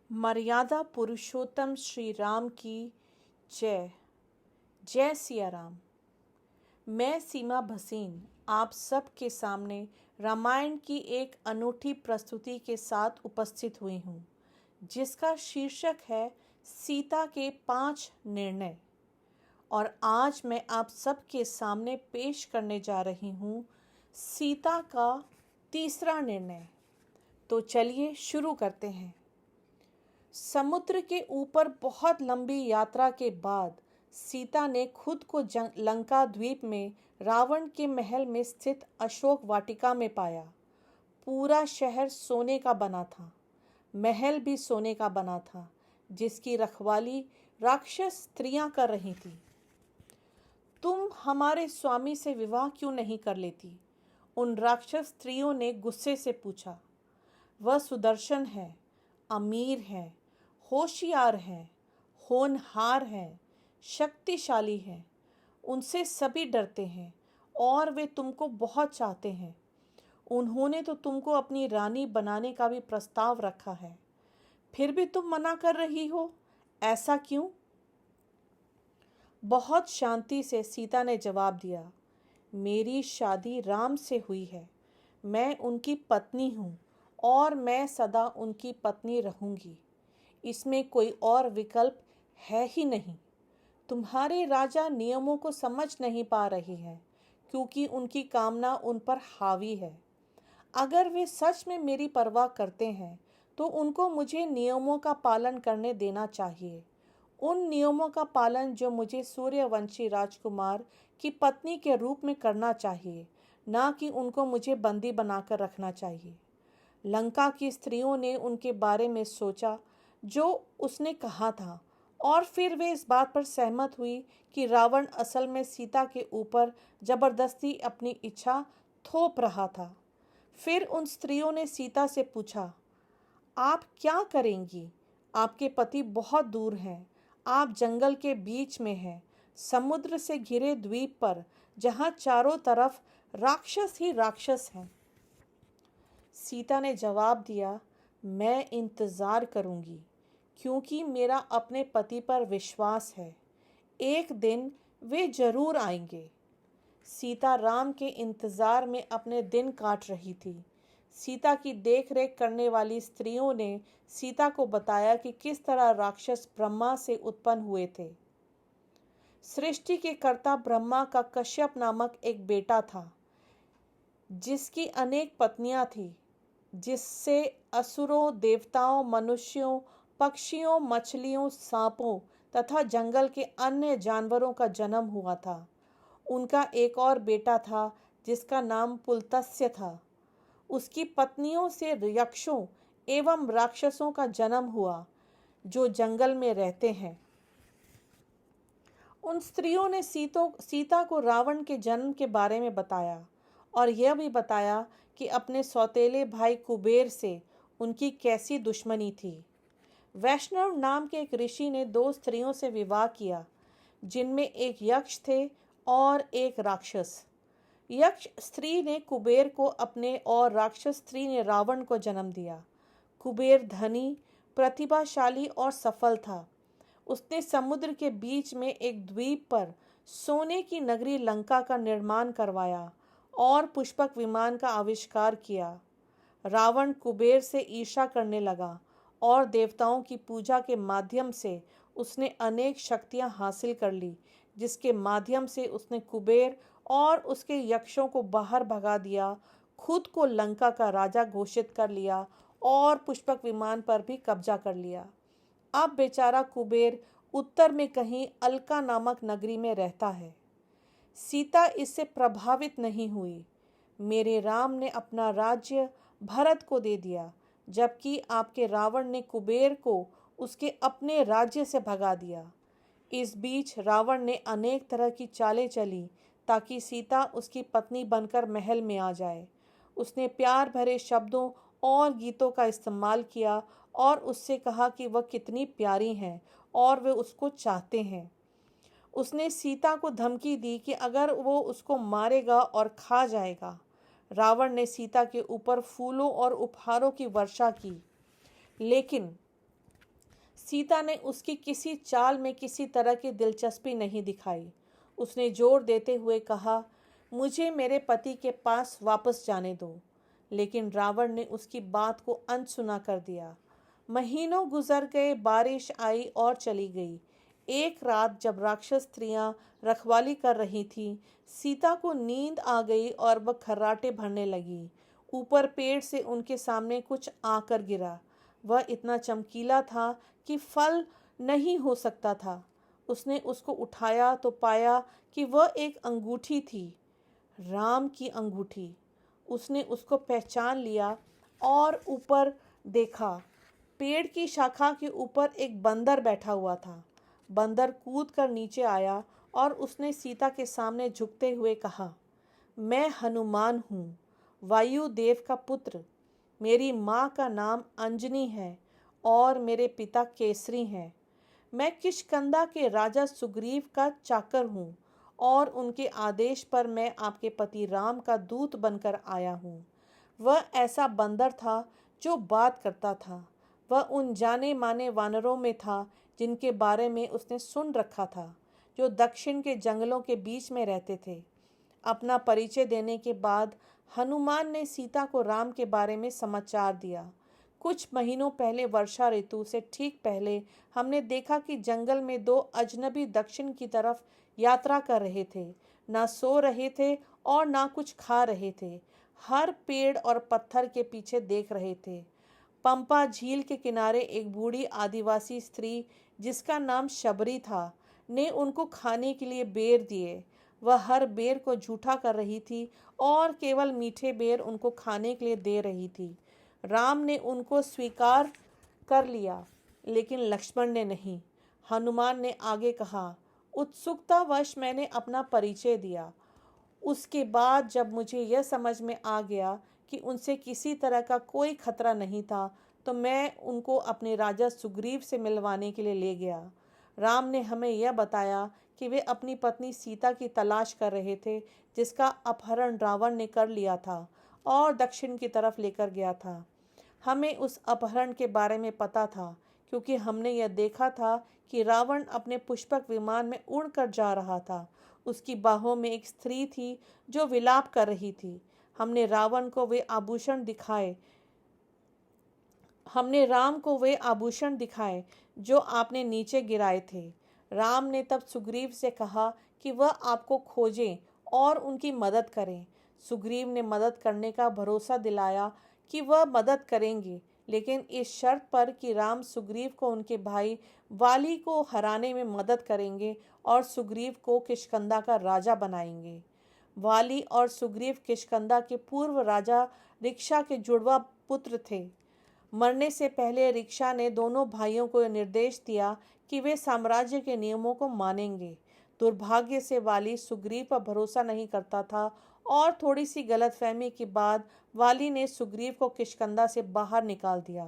मर्यादा पुरुषोत्तम श्री राम की जय। जय सिया राम। मैं सीमा भसीन आप सब के सामने रामायण की एक अनूठी प्रस्तुति के साथ उपस्थित हुई हूँ, जिसका शीर्षक है सीता के 5 निर्णय। और आज मैं आप सब के सामने पेश करने जा रही हूँ सीता का तीसरा निर्णय। तो चलिए शुरू करते हैं। समुद्र के ऊपर बहुत लंबी यात्रा के बाद सीता ने खुद को लंका द्वीप में रावण के महल में स्थित अशोक वाटिका में पाया। पूरा शहर सोने का बना था, महल भी सोने का बना था, जिसकी रखवाली राक्षस स्त्रियां कर रही थी। तुम हमारे स्वामी से विवाह क्यों नहीं कर लेती? उन राक्षस स्त्रियों ने गुस्से से पूछा। वह सुदर्शन है, अमीर है, होशियार है, होनहार है, शक्तिशाली है। उनसे सभी डरते हैं और वे तुमको बहुत चाहते हैं। उन्होंने तो तुमको अपनी रानी बनाने का भी प्रस्ताव रखा है, फिर भी तुम मना कर रही हो, ऐसा क्यों? बहुत शांति से सीता ने जवाब दिया, मेरी शादी राम से हुई है। मैं उनकी पत्नी हूँ और मैं सदा उनकी पत्नी रहूँगी। इसमें कोई और विकल्प है ही नहीं। तुम्हारे राजा नियमों को समझ नहीं पा रहे हैं, क्योंकि उनकी कामना उन पर हावी है। अगर वे सच में मेरी परवाह करते हैं तो उनको मुझे नियमों का पालन करने देना चाहिए। उन नियमों का पालन जो मुझे सूर्यवंशी राजकुमार की पत्नी के रूप में करना चाहिए, ना कि उनको मुझे बंदी बनाकर रखना चाहिए। लंका की स्त्रियों ने उनके बारे में सोचा जो उसने कहा था, और फिर वे इस बात पर सहमत हुई कि रावण असल में सीता के ऊपर जबरदस्ती अपनी इच्छा थोप रहा था। फिर उन स्त्रियों ने सीता से पूछा, आप क्या करेंगी? आपके पति बहुत दूर हैं, आप जंगल के बीच में हैं, समुद्र से घिरे द्वीप पर, जहाँ चारों तरफ राक्षस ही राक्षस हैं। सीता ने जवाब दिया, मैं इंतज़ार करूंगी, क्योंकि मेरा अपने पति पर विश्वास है। एक दिन वे जरूर आएंगे। सीता राम के इंतज़ार में अपने दिन काट रही थी। सीता की देखरेख करने वाली स्त्रियों ने सीता को बताया कि किस तरह राक्षस ब्रह्मा से उत्पन्न हुए थे। सृष्टि के कर्ता ब्रह्मा का कश्यप नामक एक बेटा था, जिसकी अनेक पत्नियां थीं, जिससे असुरों, देवताओं, मनुष्यों, पक्षियों, मछलियों, सांपों तथा जंगल के अन्य जानवरों का जन्म हुआ था। उनका एक और बेटा था, जिसका नाम पुलत्स्य था। उसकी पत्नियों से यक्षों एवं राक्षसों का जन्म हुआ, जो जंगल में रहते हैं। उन स्त्रियों ने सीता को रावण के जन्म के बारे में बताया, और यह भी बताया कि अपने सौतेले भाई कुबेर से उनकी कैसी दुश्मनी थी। वैष्णव नाम के एक ऋषि ने 2 स्त्रियों से विवाह किया, जिनमें एक यक्ष थे और एक राक्षस। यक्ष स्त्री ने कुबेर को अपने और राक्षस स्त्री ने रावण को जन्म दिया। कुबेर धनी, प्रतिभाशाली और सफल था। उसने समुद्र के बीच में एक द्वीप पर सोने की नगरी लंका का निर्माण करवाया और पुष्पक विमान का आविष्कार किया। रावण कुबेर से ईर्ष्या करने लगा और देवताओं की पूजा के माध्यम से उसने अनेक शक्तियां हासिल कर ली, जिसके माध्यम से उसने कुबेर और उसके यक्षों को बाहर भगा दिया, खुद को लंका का राजा घोषित कर लिया और पुष्पक विमान पर भी कब्जा कर लिया। अब बेचारा कुबेर उत्तर में कहीं अलका नामक नगरी में रहता है। सीता इससे प्रभावित नहीं हुई। मेरे राम ने अपना राज्य भरत को दे दिया, जबकि आपके रावण ने कुबेर को उसके अपने राज्य से भगा दिया। इस बीच रावण ने अनेक तरह की चालें चली ताकि सीता उसकी पत्नी बनकर महल में आ जाए। उसने प्यार भरे शब्दों और गीतों का इस्तेमाल किया और उससे कहा कि वह कितनी प्यारी हैं और वे उसको चाहते हैं। उसने सीता को धमकी दी कि अगर वो उसको मारेगा और खा जाएगा। रावण ने सीता के ऊपर फूलों और उपहारों की वर्षा की, लेकिन सीता ने उसकी किसी चाल में किसी तरह की दिलचस्पी नहीं दिखाई। उसने जोर देते हुए कहा, मुझे मेरे पति के पास वापस जाने दो। लेकिन रावण ने उसकी बात को अनसुना कर दिया। महीनों गुजर गए, बारिश आई और चली गई। एक रात जब राक्षस स्त्रियां रखवाली कर रही थीं, सीता को नींद आ गई और वह खर्राटे भरने लगी। ऊपर पेड़ से उनके सामने कुछ आकर गिरा। वह इतना चमकीला था कि फल नहीं हो सकता था। उसने उसको उठाया तो पाया कि वह एक अंगूठी थी, राम की अंगूठी। उसने उसको पहचान लिया और ऊपर देखा। पेड़ की शाखा के ऊपर एक बंदर बैठा हुआ था। बंदर कूद कर नीचे आया और उसने सीता के सामने झुकते हुए कहा, मैं हनुमान हूँ, वायुदेव का पुत्र। मेरी माँ का नाम अंजनी है और मेरे पिता केसरी हैं। मैं किष्किंधा के राजा सुग्रीव का चाकर हूँ और उनके आदेश पर मैं आपके पति राम का दूत बनकर आया हूँ। वह ऐसा बंदर था जो बात करता था। वह उन जाने माने वानरों में था जिनके बारे में उसने सुन रखा था, जो दक्षिण के जंगलों के बीच में रहते थे। अपना परिचय देने के बाद हनुमान ने सीता को राम के बारे में समाचार दिया। कुछ महीनों पहले वर्षा ऋतु से ठीक पहले हमने देखा कि जंगल में दो अजनबी दक्षिण की तरफ यात्रा कर रहे थे। ना सो रहे थे और ना कुछ खा रहे थे। हर पेड़ और पत्थर के पीछे देख रहे थे। पंपा झील के किनारे एक बूढ़ी आदिवासी स्त्री, जिसका नाम शबरी था, ने उनको खाने के लिए बेर दिए। वह हर बेर को झूठा कर रही थी और केवल मीठे बेर उनको खाने के लिए दे रही थी। राम ने उनको स्वीकार कर लिया, लेकिन लक्ष्मण ने नहीं। हनुमान ने आगे कहा, उत्सुकतावश मैंने अपना परिचय दिया। उसके बाद जब मुझे यह समझ में आ गया कि उनसे किसी तरह का कोई खतरा नहीं था, तो मैं उनको अपने राजा सुग्रीव से मिलवाने के लिए ले गया। राम ने हमें यह बताया कि वे अपनी पत्नी सीता की तलाश कर रहे थे, जिसका अपहरण रावण ने कर लिया था और दक्षिण की तरफ लेकर गया था। हमें उस अपहरण के बारे में पता था, क्योंकि हमने यह देखा था कि रावण अपने पुष्पक विमान में उड़कर जा रहा था। उसकी बाहों में एक स्त्री थी जो विलाप कर रही थी। हमने राम को वे आभूषण दिखाए जो आपने नीचे गिराए थे। राम ने तब सुग्रीव से कहा कि वह आपको खोजें और उनकी मदद करें। सुग्रीव ने मदद करने का भरोसा दिलाया कि वह मदद करेंगे, लेकिन इस शर्त पर कि राम सुग्रीव को उनके भाई वाली को हराने में मदद करेंगे और सुग्रीव को किष्किंधा का राजा बनाएंगे। वाली और सुग्रीव किष्किंधा के पूर्व राजा ऋक्षा के जुड़वा पुत्र थे। मरने से पहले ऋक्षा ने दोनों भाइयों को निर्देश दिया कि वे साम्राज्य के नियमों को मानेंगे। दुर्भाग्य से वाली सुग्रीव पर भरोसा नहीं करता था और थोड़ी सी गलतफहमी के बाद वाली ने सुग्रीव को किष्किंधा से बाहर निकाल दिया।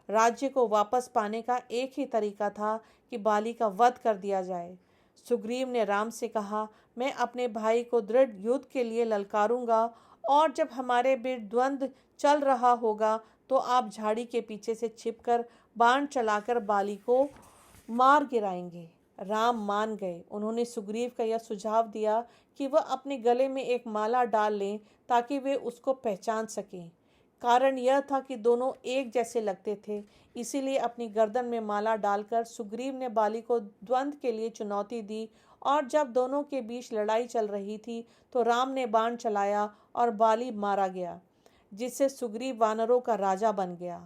राज्य को वापस पाने का एक ही तरीका था कि वाली का वध कर दिया जाए। सुग्रीव ने राम से कहा, मैं अपने भाई को दृढ़ युद्ध के लिए ललकारूंगा और जब हमारे बीच द्वंद्व चल रहा होगा तो आप झाड़ी के पीछे से छिपकर बाण चलाकर बाली को मार गिराएंगे। राम मान गए। उन्होंने सुग्रीव का यह सुझाव दिया कि वह अपने गले में एक माला डाल लें ताकि वे उसको पहचान सकें। कारण यह था कि दोनों एक जैसे लगते थे, इसीलिए अपनी गर्दन में माला डालकर सुग्रीव ने बाली को द्वंद्व के लिए चुनौती दी और जब दोनों के बीच लड़ाई चल रही थी तो राम ने बाण चलाया और बाली मारा गया, जिससे सुग्रीव वानरों का राजा बन गया।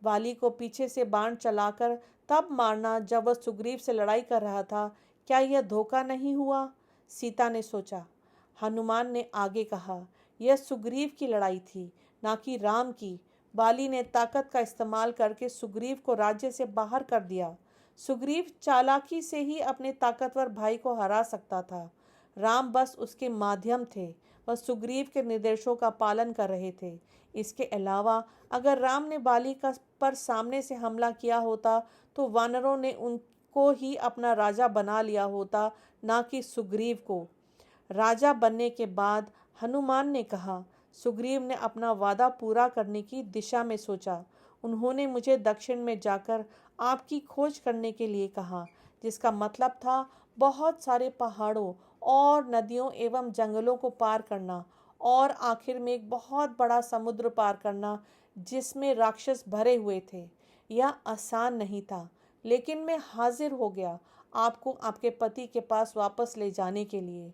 बाली को पीछे से बाण चलाकर तब मारना जब वह सुग्रीव से लड़ाई कर रहा था, क्या यह धोखा नहीं हुआ? सीता ने सोचा। हनुमान ने आगे कहा, यह सुग्रीव की लड़ाई थी, ना कि राम की। बाली ने ताकत का इस्तेमाल करके सुग्रीव को राज्य से बाहर कर दिया। सुग्रीव चालाकी से ही अपने ताकतवर भाई को हरा सकता था। राम बस उसके माध्यम थे। वह सुग्रीव के निर्देशों का पालन कर रहे थे। इसके अलावा अगर राम ने बाली पर सामने से हमला किया होता तो वानरों ने उनको ही अपना राजा बना लिया होता, ना कि सुग्रीव को। राजा बनने के बाद हनुमान ने कहा, सुग्रीव ने अपना वादा पूरा करने की दिशा में सोचा। उन्होंने मुझे दक्षिण में जाकर आपकी खोज करने के लिए कहा, जिसका मतलब था बहुत सारे पहाड़ों और नदियों एवं जंगलों को पार करना और आखिर में एक बहुत बड़ा समुद्र पार करना जिसमें राक्षस भरे हुए थे। यह आसान नहीं था, लेकिन मैं हाजिर हो गया आपको आपके पति के पास वापस ले जाने के लिए,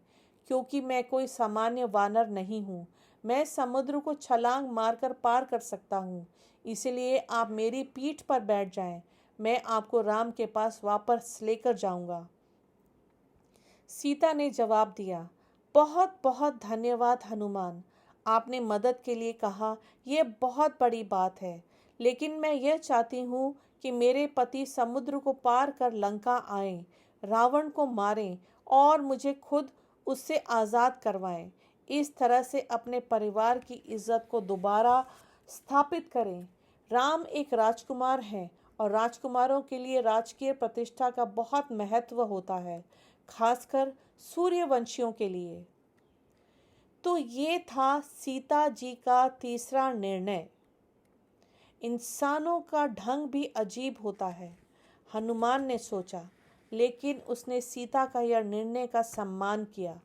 क्योंकि मैं कोई सामान्य वानर नहीं हूँ। मैं समुद्र को छलांग मारकर पार कर सकता हूँ, इसलिए आप मेरी पीठ पर बैठ जाएं। मैं आपको राम के पास वापस लेकर जाऊंगा। सीता ने जवाब दिया, बहुत बहुत धन्यवाद हनुमान। आपने मदद के लिए कहा, यह बहुत बड़ी बात है, लेकिन मैं यह चाहती हूँ कि मेरे पति समुद्र को पार कर लंका आएं, रावण को मारें और मुझे खुद उससे आज़ाद करवाएं। इस तरह से अपने परिवार की इज्जत को दोबारा स्थापित करें। राम एक राजकुमार हैं और राजकुमारों के लिए राजकीय प्रतिष्ठा का बहुत महत्व होता है, खासकर सूर्यवंशियों के लिए। तो ये था सीता जी का तीसरा निर्णय। इंसानों का ढंग भी अजीब होता है, हनुमान ने सोचा, लेकिन उसने सीता का यह निर्णय का सम्मान किया।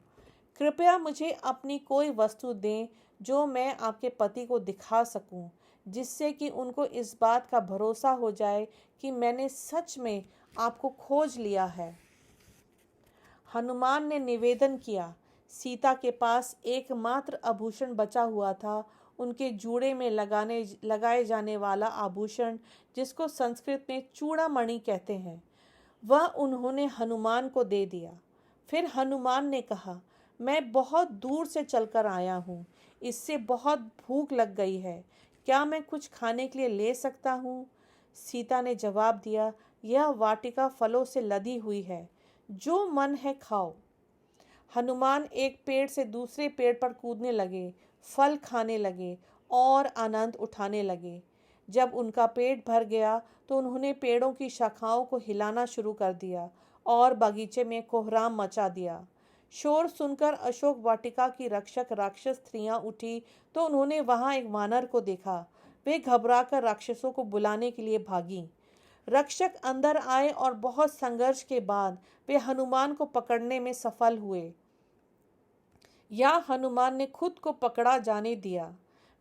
कृपया मुझे अपनी कोई वस्तु दें जो मैं आपके पति को दिखा सकूं, जिससे कि उनको इस बात का भरोसा हो जाए कि मैंने सच में आपको खोज लिया है। हनुमान ने निवेदन किया। सीता के पास एकमात्र आभूषण बचा हुआ था, उनके जूड़े में लगाए जाने वाला आभूषण, जिसको संस्कृत में चूड़ामणि कहते हैं। वह उन्होंने हनुमान को दे दिया। फिर हनुमान ने कहा, मैं बहुत दूर से चलकर आया हूँ, इससे बहुत भूख लग गई है, क्या मैं कुछ खाने के लिए ले सकता हूँ? सीता ने जवाब दिया, यह वाटिका फलों से लदी हुई है, जो मन है खाओ। हनुमान एक पेड़ से दूसरे पेड़ पर कूदने लगे, फल खाने लगे और आनंद उठाने लगे। जब उनका पेट भर गया तो उन्होंने पेड़ों की शाखाओं को हिलाना शुरू कर दिया और बगीचे में कोहराम मचा दिया। शोर सुनकर अशोक वाटिका की रक्षक राक्षस स्त्रियां उठी तो उन्होंने वहां एक वानर को देखा। वे घबराकर राक्षसों को बुलाने के लिए भागी। रक्षक अंदर आए और बहुत संघर्ष के बाद वे हनुमान को पकड़ने में सफल हुए, या हनुमान ने खुद को पकड़ा जाने दिया।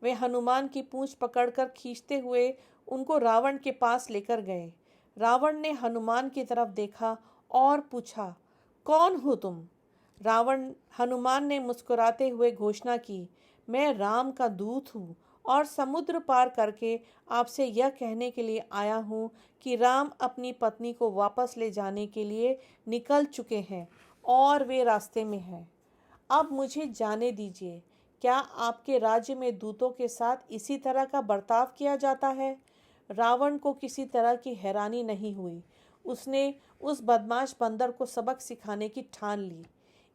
वे हनुमान की पूंछ पकड़कर खींचते हुए उनको रावण के पास लेकर गए। रावण ने हनुमान की तरफ देखा और पूछा, कौन हो तुम? हनुमान ने मुस्कुराते हुए घोषणा की, मैं राम का दूत हूँ और समुद्र पार करके आपसे यह कहने के लिए आया हूँ कि राम अपनी पत्नी को वापस ले जाने के लिए निकल चुके हैं और वे रास्ते में हैं। अब मुझे जाने दीजिए। क्या आपके राज्य में दूतों के साथ इसी तरह का बर्ताव किया जाता है? रावण को किसी तरह की हैरानी नहीं हुई। उसने उस बदमाश बंदर को सबक सिखाने की ठान ली।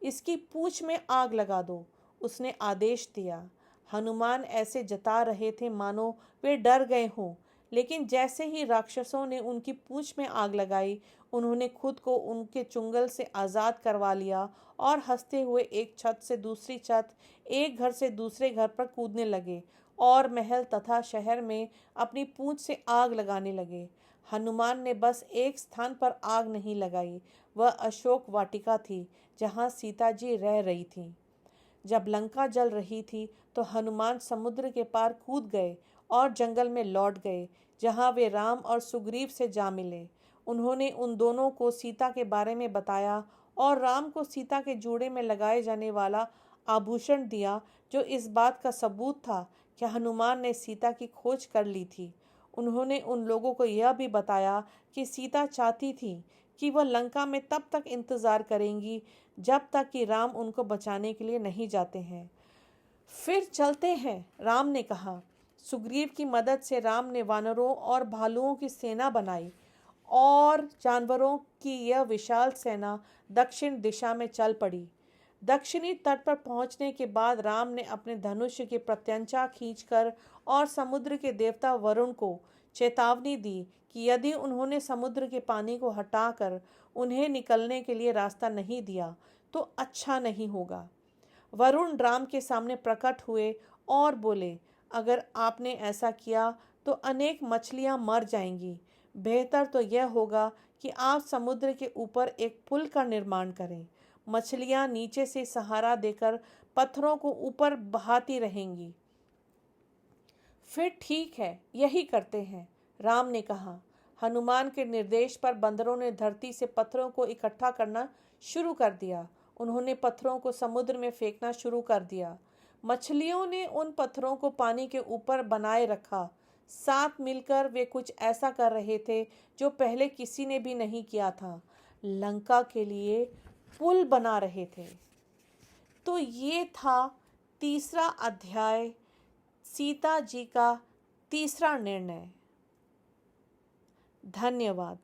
इसकी पूंछ में आग लगा दो, उसने आदेश दिया। हनुमान ऐसे जता रहे थे मानो वे डर गए हों, लेकिन जैसे ही राक्षसों ने उनकी पूंछ में आग लगाई, उन्होंने खुद को उनके चुंगल से आज़ाद करवा लिया और हंसते हुए एक छत से दूसरी छत, एक घर से दूसरे घर पर कूदने लगे और महल तथा शहर में अपनी पूंछ से आग लगाने लगे। हनुमान ने बस एक स्थान पर आग नहीं लगाई, वह अशोक वाटिका थी जहाँ सीता जी रह रही थीं। जब लंका जल रही थी तो हनुमान समुद्र के पार कूद गए और जंगल में लौट गए, जहाँ वे राम और सुग्रीव से जा मिले। उन्होंने उन दोनों को सीता के बारे में बताया और राम को सीता के जूड़े में लगाए जाने वाला आभूषण दिया, जो इस बात का सबूत था कि हनुमान ने सीता की खोज कर ली थी। उन्होंने उन लोगों को यह भी बताया कि सीता चाहती थी कि वह लंका में तब तक इंतज़ार करेंगी जब तक कि राम उनको बचाने के लिए नहीं जाते हैं। फिर चलते हैं, राम ने कहा। सुग्रीव की मदद से राम ने वानरों और भालुओं की सेना बनाई और जानवरों की यह विशाल सेना दक्षिण दिशा में चल पड़ी। दक्षिणी तट पर पहुंचने के बाद राम ने अपने धनुष की प्रत्यंचा खींचकर और समुद्र के देवता वरुण को चेतावनी दी कि यदि उन्होंने समुद्र के पानी को हटाकर उन्हें निकलने के लिए रास्ता नहीं दिया तो अच्छा नहीं होगा। वरुण राम के सामने प्रकट हुए और बोले, अगर आपने ऐसा किया तो अनेक मछलियां मर जाएंगी। बेहतर तो यह होगा कि आप समुद्र के ऊपर एक पुल का निर्माण करें। मछलियां नीचे से सहारा देकर पत्थरों को ऊपर बहाती रहेंगी। फिर ठीक है, यही करते हैं, राम ने कहा। हनुमान के निर्देश पर बंदरों ने धरती से पत्थरों को इकट्ठा करना शुरू कर दिया। उन्होंने पत्थरों को समुद्र में फेंकना शुरू कर दिया। मछलियों ने उन पत्थरों को पानी के ऊपर बनाए रखा। साथ मिलकर वे कुछ ऐसा कर रहे थे जो पहले किसी ने भी नहीं किया था। लंका के लिए पुल बना रहे थे। तो ये था तीसरा अध्याय, सीता जी का तीसरा निर्णय। धन्यवाद।